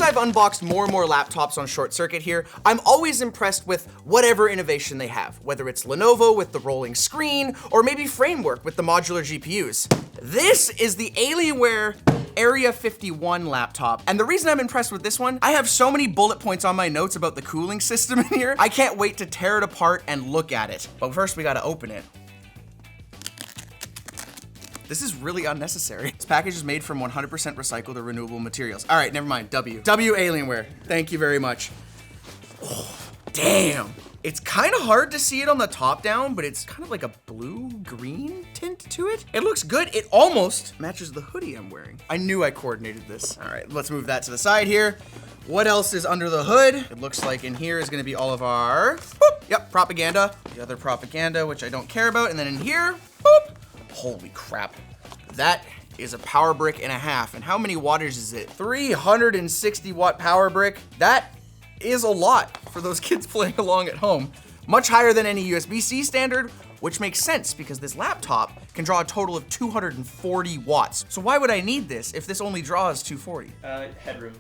I've unboxed more and more laptops on ShortCircuit here, I'm always impressed with whatever innovation they have, whether it's Lenovo with the rolling screen, or maybe Framework with the modular GPUs. This is the Alienware Area-51 laptop, and the reason I'm impressed with this one, I have so many bullet points on my notes about the cooling system in here, I can't wait to tear it apart and look at it. But first we gotta open it. This is really unnecessary. This package is made from 100% recycled or renewable materials. All right, never mind, W Alienware, thank you very much. Oh, damn. It's kind of hard to see it on the top down, but it's kind of like a blue-green tint to it. It looks good. It almost matches the hoodie I'm wearing. I knew I coordinated this. All right, let's move that to the side here. What else is under the hood? It looks like in here is gonna be all of our, boop, yep, propaganda. The other propaganda, which I don't care about. And then in here, boop. Holy crap. That is a power brick and a half. And how many wattage is it? 360 watt power brick. That is a lot for those kids playing along at home. Much higher than any USB-C standard, which makes sense because this laptop can draw a total of 240 watts. So why would I need this if this only draws 240? Headroom.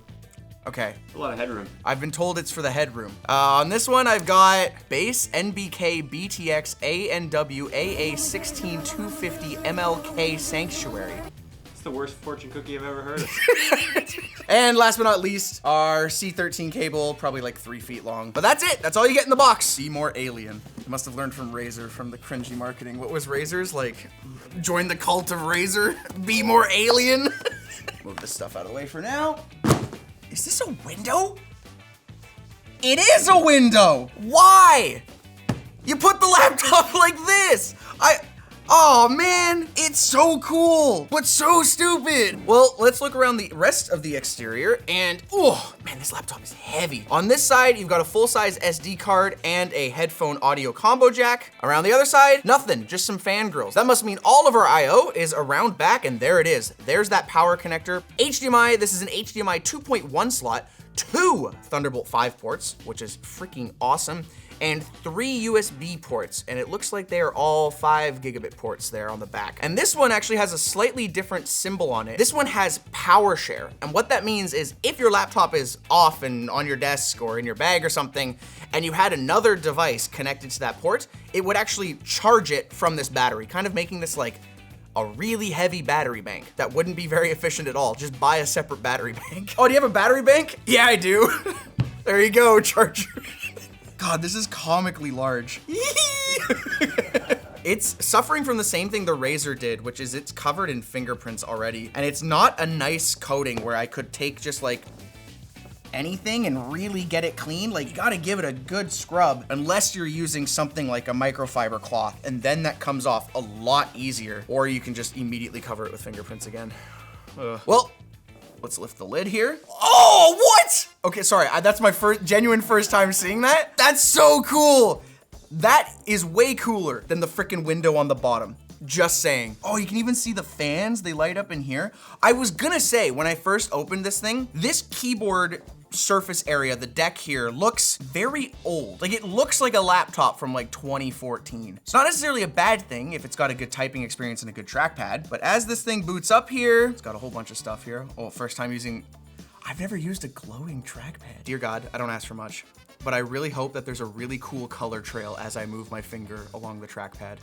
Okay. A lot of headroom. I've been told it's for the headroom. On this one, I've got base NBK BTX ANW AA16 250 MLK Sanctuary. It's the worst fortune cookie I've ever heard of. And last but not least, our C13 cable, probably like 3 feet long. But that's it, that's all you get in the box. See more alien. You must have learned from Razer, from the cringy marketing. What was Razer's? Like, join the cult of Razer, be more alien. Move this stuff out of the way for now. Is this a window? It is a window! Why? You put the laptop like this! Oh man, it's so cool, but so stupid. Well, let's look around the rest of the exterior and, oh man, this laptop is heavy. On this side, you've got a full-size SD card and a headphone audio combo jack. Around the other side, nothing, just some fan grills. That must mean all of our IO is around back, and there it is. There's that power connector. HDMI, this is an HDMI 2.1 slot, 2 Thunderbolt 5 ports, which is freaking awesome, and 3 USB ports, and it looks like they are all 5 gigabit ports there on the back. And this one actually has a slightly different symbol on it. This one has power share, and what that means is if your laptop is off and on your desk or in your bag or something, and you had another device connected to that port, it would actually charge it from this battery, kind of making this like a really heavy battery bank that wouldn't be very efficient at all. Just buy a separate battery bank. Oh, do you have a battery bank? Yeah, I do. There you go, charger. God, this is comically large. It's suffering from the same thing the Razer did, which is it's covered in fingerprints already. And it's not a nice coating where I could take just like anything and really get it clean. Like, you gotta give it a good scrub unless you're using something like a microfiber cloth, and then that comes off a lot easier. Or you can just immediately cover it with fingerprints again. Well, let's lift the lid here. Oh, what? Okay, sorry, that's my genuine first time seeing that. That's so cool. That is way cooler than the frickin' window on the bottom. Just saying. Oh, you can even see the fans, they light up in here. I was gonna say, when I first opened this thing, this keyboard surface area, the deck here, looks very old. Like, it looks like a laptop from like 2014. It's not necessarily a bad thing if it's got a good typing experience and a good trackpad, but as this thing boots up here, it's got a whole bunch of stuff here. Oh, first time using, I've never used a glowing trackpad. Dear God, I don't ask for much, but I really hope that there's a really cool color trail as I move my finger along the trackpad.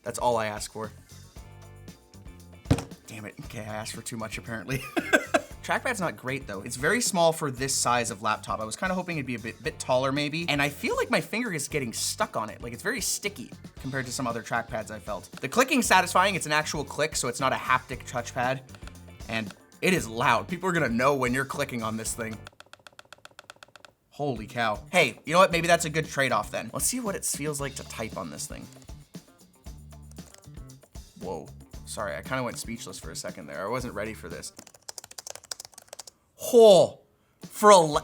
That's all I ask for. Damn it, okay, I asked for too much apparently. Trackpad's not great though. It's very small for this size of laptop. I was kind of hoping it'd be a bit taller maybe. And I feel like my finger is getting stuck on it. Like, it's very sticky compared to some other trackpads I felt. The clicking's satisfying. It's an actual click, so it's not a haptic touchpad. And it is loud. People are gonna know when you're clicking on this thing. Holy cow. Hey, you know what? Maybe that's a good trade-off then. Let's see what it feels like to type on this thing. Whoa, sorry, I kind of went speechless for a second there. I wasn't ready for this. Oh,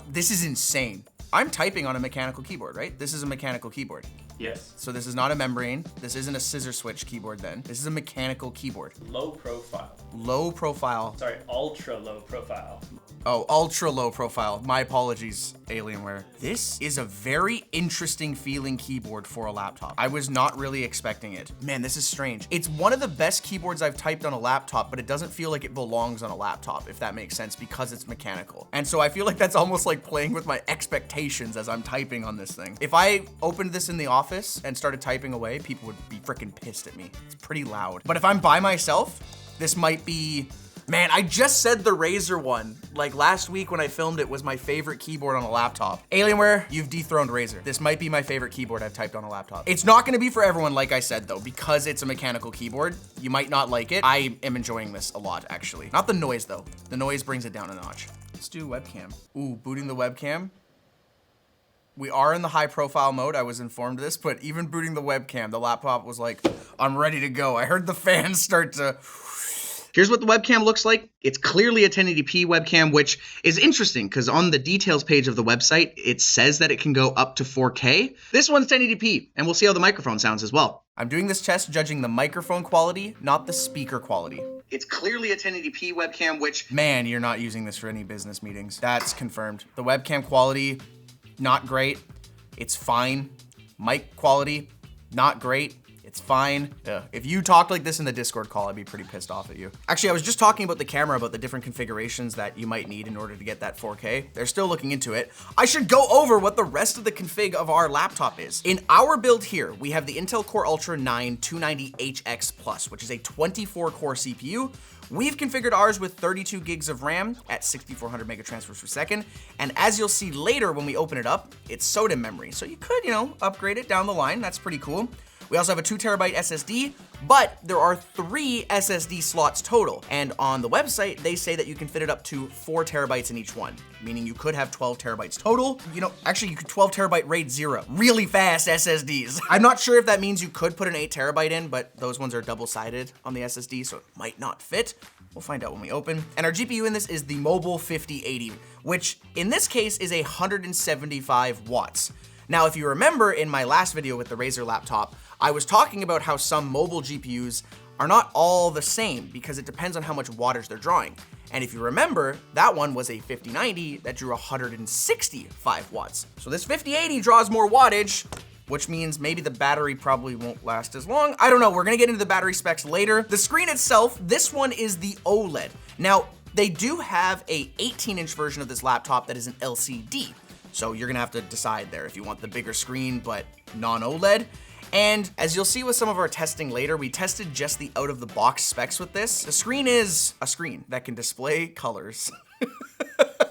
this is insane. I'm typing on a mechanical keyboard, right? This is a mechanical keyboard. Yes. So this is not a membrane. This isn't a scissor switch keyboard then. This is a mechanical keyboard. Low profile. Low profile. Sorry, ultra low profile. Oh, ultra low profile. My apologies, Alienware. This is a very interesting feeling keyboard for a laptop. I was not really expecting it. Man, this is strange. It's one of the best keyboards I've typed on a laptop, but it doesn't feel like it belongs on a laptop, if that makes sense, because it's mechanical. And so I feel like that's almost like playing with my expectations as I'm typing on this thing. If I opened this in the office and started typing away, people would be freaking pissed at me. It's pretty loud. But if I'm by myself, this might be, man, I just said the Razer one. Like last week when I filmed it was my favorite keyboard on a laptop. Alienware, you've dethroned Razer. This might be my favorite keyboard I've typed on a laptop. It's not gonna be for everyone, like I said though, because it's a mechanical keyboard. You might not like it. I am enjoying this a lot, actually. Not the noise though. The noise brings it down a notch. Let's do webcam. Ooh, booting the webcam. We are in the high profile mode, I was informed of this, but even booting the webcam, the laptop was like, I'm ready to go. I heard the fans start to. Here's what the webcam looks like. It's clearly a 1080p webcam, which is interesting because on the details page of the website, it says that it can go up to 4K. This one's 1080p, and we'll see how the microphone sounds as well. I'm doing this test judging the microphone quality, not the speaker quality. It's clearly a 1080p webcam, which, man, you're not using this for any business meetings. That's confirmed. The webcam quality, not great. It's fine. Mic quality, not great. It's fine. If you talked like this in the Discord call, I'd be pretty pissed off at you. Actually, I was just talking about the camera, about the different configurations that you might need in order to get that 4K. They're still looking into it. I should go over what the rest of the config of our laptop is. In our build here, we have the Intel Core Ultra 9 290HX Plus, which is a 24-core CPU. We've configured ours with 32 gigs of RAM at 6,400 mega transfers per second. And as you'll see later when we open it up, it's SOTA memory. So you could, upgrade it down the line. That's pretty cool. We also have a 2 terabyte SSD, but there are 3 SSD slots total. And on the website, they say that you can fit it up to 4 terabytes in each one, meaning you could have 12 terabytes total. Actually you could 12 terabyte RAID 0, really fast SSDs. I'm not sure if that means you could put an 8 terabyte in, but those ones are double-sided on the SSD, so it might not fit. We'll find out when we open. And our GPU in this is the Mobile 5080, which in this case is 175 watts. Now, if you remember in my last video with the Razer laptop, I was talking about how some mobile GPUs are not all the same because it depends on how much wattage they're drawing. And if you remember, that one was a 5090 that drew 165 watts. So this 5080 draws more wattage, which means maybe the battery probably won't last as long. I don't know, we're gonna get into the battery specs later. The screen itself, this one is the OLED. Now, they do have a 18-inch version of this laptop that is an LCD. So you're gonna have to decide there if you want the bigger screen, but non-OLED. And as you'll see with some of our testing later, we tested just the out-of-the-box specs with this. The screen is a screen that can display colors.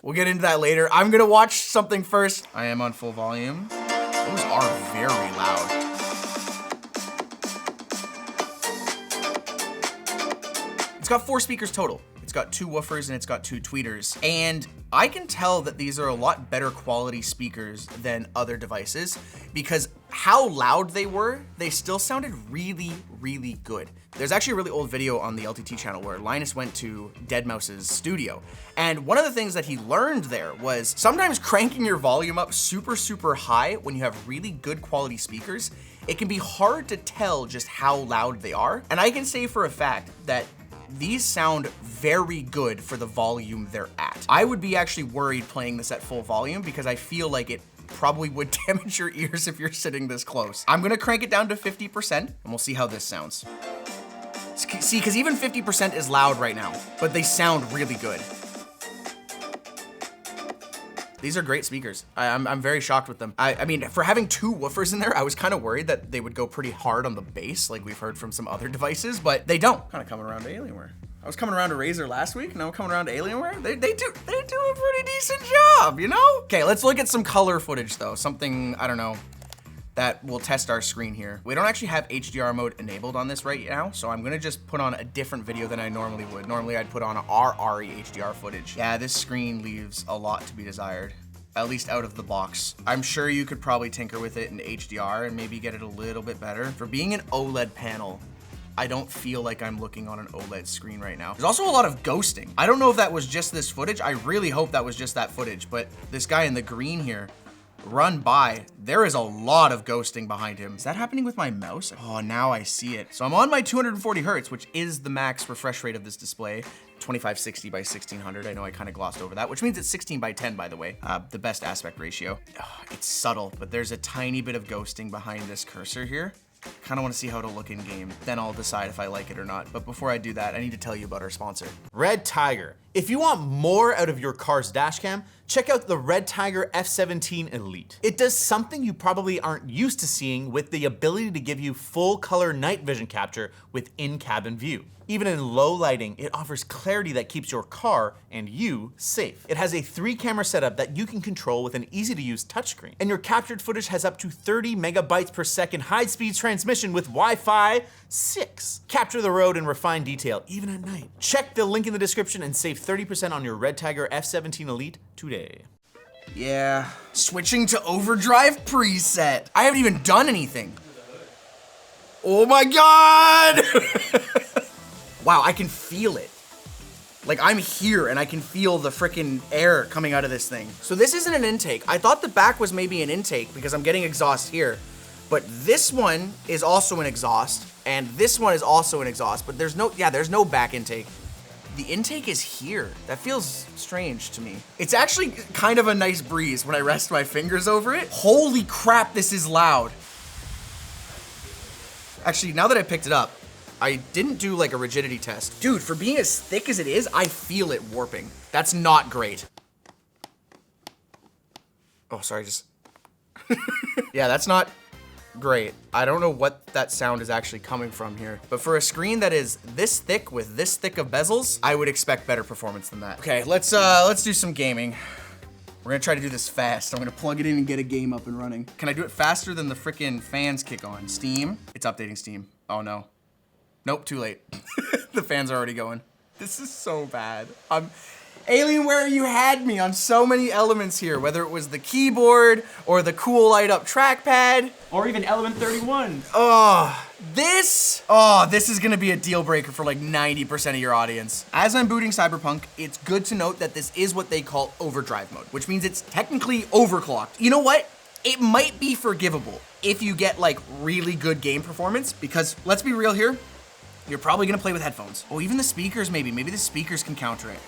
We'll get into that later. I'm gonna watch something first. I am on full volume. Those are very loud. It's got 4 speakers total. It's got 2 woofers and it's got 2 tweeters. And I can tell that these are a lot better quality speakers than other devices because how loud they were, they still sounded really, really good. There's actually a really old video on the LTT channel where Linus went to deadmau5's studio. And one of the things that he learned there was sometimes cranking your volume up super, super high when you have really good quality speakers, it can be hard to tell just how loud they are. And I can say for a fact that these sound very good for the volume they're at. I would be actually worried playing this at full volume because I feel like it probably would damage your ears if you're sitting this close. I'm gonna crank it down to 50% and we'll see how this sounds. See, because even 50% is loud right now, but they sound really good. These are great speakers. I'm very shocked with them. I mean, for having 2 woofers in there, I was kind of worried that they would go pretty hard on the bass, like we've heard from some other devices, but they don't. Kind of coming around to Alienware. I was coming around to Razer last week, now I'm coming around to Alienware. They do a pretty decent job, Okay, let's look at some color footage though. Something, I don't know, that will test our screen here. We don't actually have HDR mode enabled on this right now, so I'm gonna just put on a different video than I normally would. Normally I'd put on our RE HDR footage. Yeah, this screen leaves a lot to be desired, at least out of the box. I'm sure you could probably tinker with it in HDR and maybe get it a little bit better. For being an OLED panel, I don't feel like I'm looking on an OLED screen right now. There's also a lot of ghosting. I don't know if that was just this footage. I really hope that was just that footage, but this guy in the green here, run by. There is a lot of ghosting behind him. Is that happening with my mouse? Oh, now I see it. So I'm on my 240 hertz, which is the max refresh rate of this display. 2560 by 1600. I know I kind of glossed over that, which means it's 16 by 10, by the way. The best aspect ratio. Oh, it's subtle, but there's a tiny bit of ghosting behind this cursor here. Kind of want to see how it'll look in game. Then I'll decide if I like it or not. But before I do that, I need to tell you about our sponsor. Red Tiger. If you want more out of your car's dashcam, check out the Red Tiger F17 Elite. It does something you probably aren't used to seeing with the ability to give you full color night vision capture with in-cabin view. Even in low lighting, it offers clarity that keeps your car and you safe. It has a 3-camera setup that you can control with an easy-to-use touchscreen. And your captured footage has up to 30 megabytes per second high-speed transmission with Wi-Fi 6. Capture the road and refine detail, even at night. Check the link in the description and save 30% on your Red Tiger F17 Elite today. Yeah, switching to overdrive preset. I haven't even done anything. Oh my God! Wow, I can feel it. Like, I'm here and I can feel the frickin' air coming out of this thing. So this isn't an intake. I thought the back was maybe an intake because I'm getting exhaust here. But this one is also an exhaust, and this one is also an exhaust, but there's no back intake. The intake is here. That feels strange to me. It's actually kind of a nice breeze when I rest my fingers over it. Holy crap, this is loud. Actually, now that I picked it up, I didn't do like a rigidity test. Dude, for being as thick as it is, I feel it warping. That's not great. Oh, sorry, just. Yeah, that's not great. I don't know what that sound is actually coming from here. But for a screen that is this thick with this thick of bezels, I would expect better performance than that. Okay, let's do some gaming. We're gonna try to do this fast. I'm gonna plug it in and get a game up and running. Can I do it faster than the frickin' fans kick on? Steam, it's updating Steam. Oh no. Nope, too late. The fans are already going. This is so bad. Alienware, you had me on so many elements here, whether it was the keyboard or the cool light up trackpad. Or even Element 31. This is gonna be a deal breaker for like 90% of your audience. As I'm booting Cyberpunk, it's good to note that this is what they call overdrive mode, which means it's technically overclocked. You know what? It might be forgivable if you get like really good game performance, because let's be real here, you're probably gonna play with headphones. Oh, even the speakers maybe the speakers can counter it.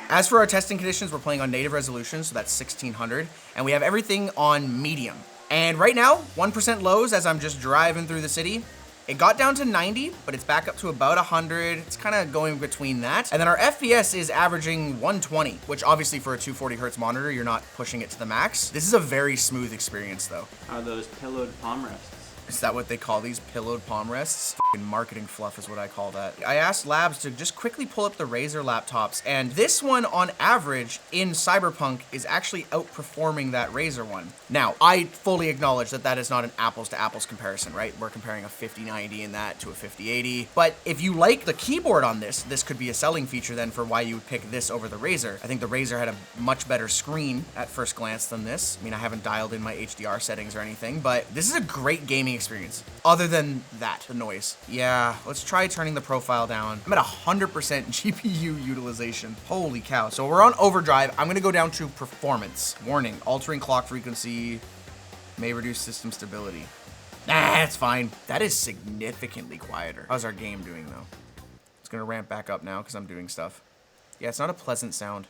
As for our testing conditions, we're playing on native resolution, so that's 1600, and we have everything on medium. And right now, 1% lows as I'm just driving through the city. It got down to 90, but it's back up to about 100. It's kind of going between that. And then our FPS is averaging 120, which obviously for a 240 hertz monitor, you're not pushing it to the max. This is a very smooth experience though. Are those pillowed palm rests? Is that what they call these? Pillowed palm rests? F***ing marketing fluff is what I call that. I asked Labs to just quickly pull up the Razer laptops, and this one on average in Cyberpunk is actually outperforming that Razer one. Now, I fully acknowledge that that is not an apples to apples comparison, right? We're comparing a 5090 in that to a 5080. But if you like the keyboard on this could be a selling feature then for why you would pick this over the Razer. I think the Razer had a much better screen at first glance than this. I mean, I haven't dialed in my HDR settings or anything, but this is a great gaming experience. Other than that, the noise. Yeah, let's try turning the profile down. I'm at 100% GPU utilization. Holy cow. So we're on overdrive. I'm gonna go down to performance. Warning, altering clock frequency may reduce system stability. Nah, it's fine. That is significantly quieter. How's our game doing though? It's gonna ramp back up now because I'm doing stuff. Yeah, it's not a pleasant sound.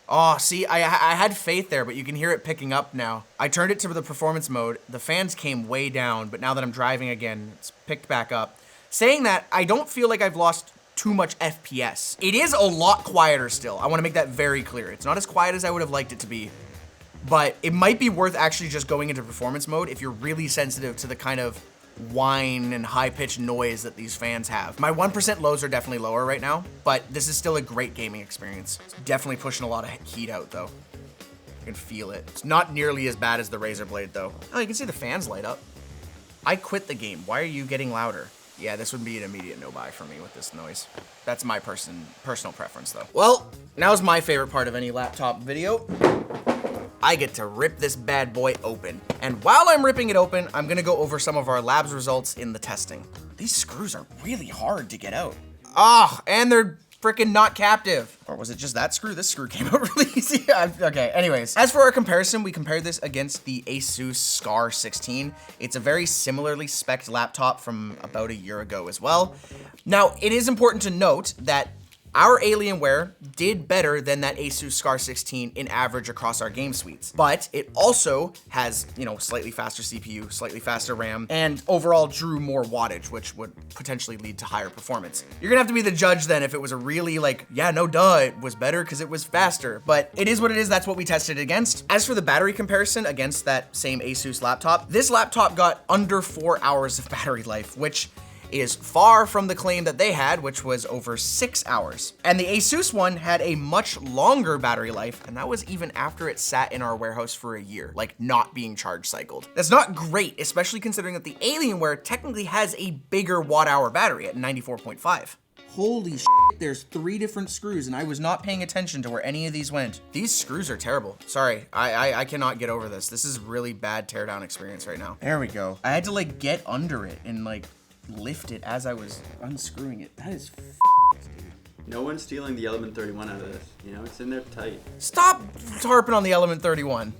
Oh, see, I had faith there, but you can hear it picking up now. I turned it to the performance mode. The fans came way down, but now that I'm driving again, it's picked back up. Saying that, I don't feel like I've lost too much FPS. It is a lot quieter still. I want to make that very clear. It's not as quiet as I would have liked it to be, but it might be worth actually just going into performance mode if you're really sensitive to the kind of whine and high-pitched noise that these fans have. My 1% lows are definitely lower right now, but this is still a great gaming experience. It's definitely pushing a lot of heat out though. You can feel it. It's not nearly as bad as the Razer Blade though. Oh, you can see the fans light up. I quit the game. Why are you getting louder? Yeah, this would be an immediate no-buy for me with this noise. That's my personal preference though. Well, now's my favorite part of any laptop video. I get to rip this bad boy open. And while I'm ripping it open, I'm gonna go over some of our labs results in the testing. These screws are really hard to get out. And they're freaking not captive. Or was it just that screw? This screw came out really easy. Okay, anyways. As for our comparison, we compared this against the Asus Scar 16. It's a very similarly spec'd laptop from about a year ago as well. Now, it is important to note that our Alienware did better than that Asus Scar 16 in average across our game suites, but it also has, you know, slightly faster CPU, slightly faster RAM, and overall drew more wattage, which would potentially lead to higher performance. You're gonna have to be the judge then if it was a really like, yeah, no duh, it was better because it was faster, but it is what it is, that's what we tested it against. As for the battery comparison against that same Asus laptop, this laptop got under 4 hours of battery life, which is far from the claim that they had, which was over 6 hours. And the Asus one had a much longer battery life, and that was even after it sat in our warehouse for a year, like not being charge cycled. That's not great, especially considering that the Alienware technically has a bigger watt-hour battery at 94.5. Holy shit, there's 3 different screws, and I was not paying attention to where any of these went. These screws are terrible. Sorry, I cannot get over this. This is really bad teardown experience right now. There we go. I had to like get under it and like lift it as I was unscrewing it. That is No one's stealing the Element 31 out of this. You know, it's in there tight. Stop harping on the Element 31.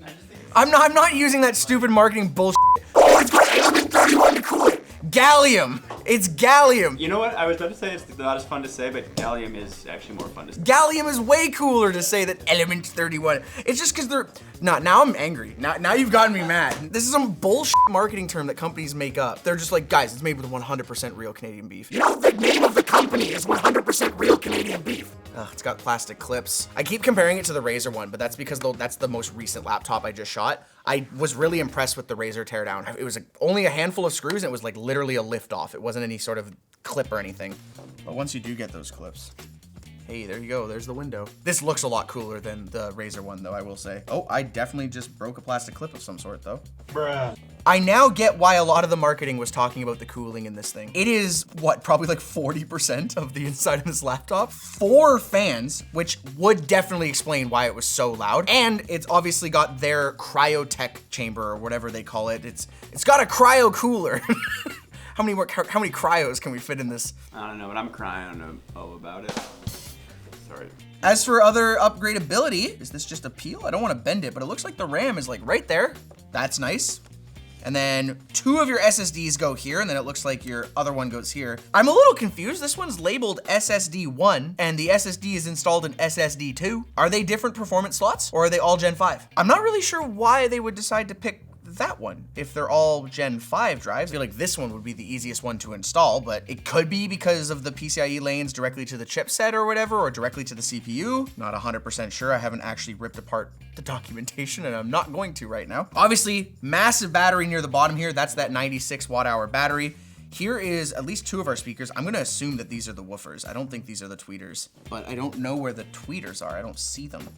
I'm not using that stupid marketing bullshit. Element 31 to cool it. Gallium. It's gallium. You know what? I was about to say it's not as fun to say, but gallium is actually more fun to say. Gallium is way cooler to say than Element 31. It's just because they're now I'm angry. Now you've gotten me mad. This is some bullshit marketing term that companies make up. They're just like, guys, it's made with 100% real Canadian beef. You know, the name of the company is 100% real Canadian beef. Ugh, it's got plastic clips. I keep comparing it to the Razer one, but that's because that's the most recent laptop I just shot. I was really impressed with the Razer teardown. It was only a handful of screws, and it was like literally a lift off. It wasn't any sort of clip or anything. But once you do get those clips, hey, there you go, there's the window. This looks a lot cooler than the Razer one though, I will say. Oh, I definitely just broke a plastic clip of some sort though. Bruh. I now get why a lot of the marketing was talking about the cooling in this thing. It is, what, probably like 40% of the inside of this laptop? 4 fans, which would definitely explain why it was so loud. And it's obviously got their cryotech chamber or whatever they call it. It's got a cryo cooler. How many cryos can we fit in this? I don't know, but I'm crying. I don't know about it. Sorry. As for other upgradability, is this just a peel? I don't want to bend it, but it looks like the RAM is like right there. That's nice. And then 2 of your SSDs go here, and then it looks like your other one goes here. I'm a little confused. This one's labeled SSD 1, and the SSD is installed in SSD 2. Are they different performance slots, or are they all Gen 5? I'm not really sure why they would decide to pick that one if they're all Gen 5 drives. I feel like this one would be the easiest one to install, but it could be because of the PCIe lanes directly to the chipset or whatever, or directly to the CPU. Not 100% sure. I haven't actually ripped apart the documentation, and I'm not going to right now. Obviously, massive battery near the bottom here. That's that 96 watt-hour battery. Here is at least 2 of our speakers. I'm gonna assume that these are the woofers. I don't think these are the tweeters, but I don't know where the tweeters are. I don't see them.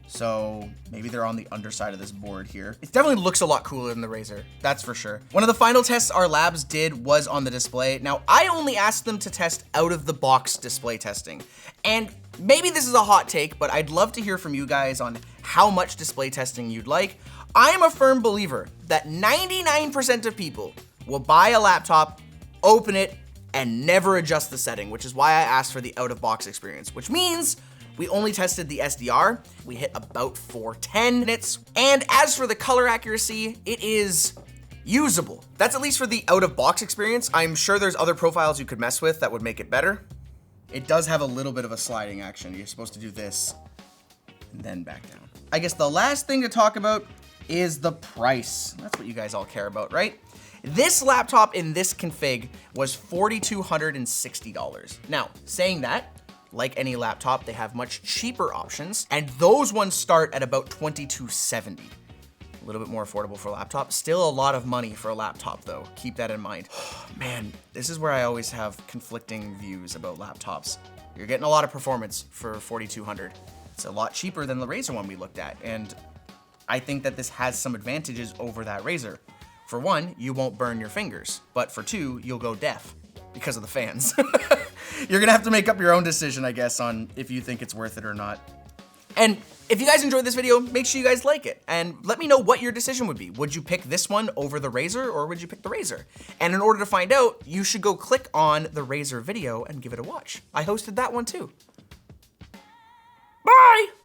So maybe they're on the underside of this board here. It definitely looks a lot cooler than the Razer, that's for sure. One of the final tests our labs did was on the display. Now, I only asked them to test out of the box display testing. And maybe this is a hot take, but I'd love to hear from you guys on how much display testing you'd like. I am a firm believer that 99% of people will buy a laptop, open it, and never adjust the setting, which is why I asked for the out-of-box experience, which means we only tested the SDR. We hit about 410 nits. And as for the color accuracy, it is usable. That's at least for the out-of-box experience. I'm sure there's other profiles you could mess with that would make it better. It does have a little bit of a sliding action. You're supposed to do this and then back down. I guess the last thing to talk about is the price. That's what you guys all care about, right? This laptop in this config was $4,260. Now, saying that, like any laptop, they have much cheaper options, and those ones start at about $2,270. A little bit more affordable for a laptop. Still a lot of money for a laptop though. Keep that in mind. Man, this is where I always have conflicting views about laptops. You're getting a lot of performance for $4,200. It's a lot cheaper than the Razer one we looked at, and I think that this has some advantages over that Razer. For one, you won't burn your fingers, but for 2, you'll go deaf because of the fans. You're gonna have to make up your own decision, I guess, on if you think it's worth it or not. And if you guys enjoyed this video, make sure you guys like it and let me know what your decision would be. Would you pick this one over the Razer or would you pick the Razer? And in order to find out, you should go click on the Razer video and give it a watch. I hosted that one too. Bye!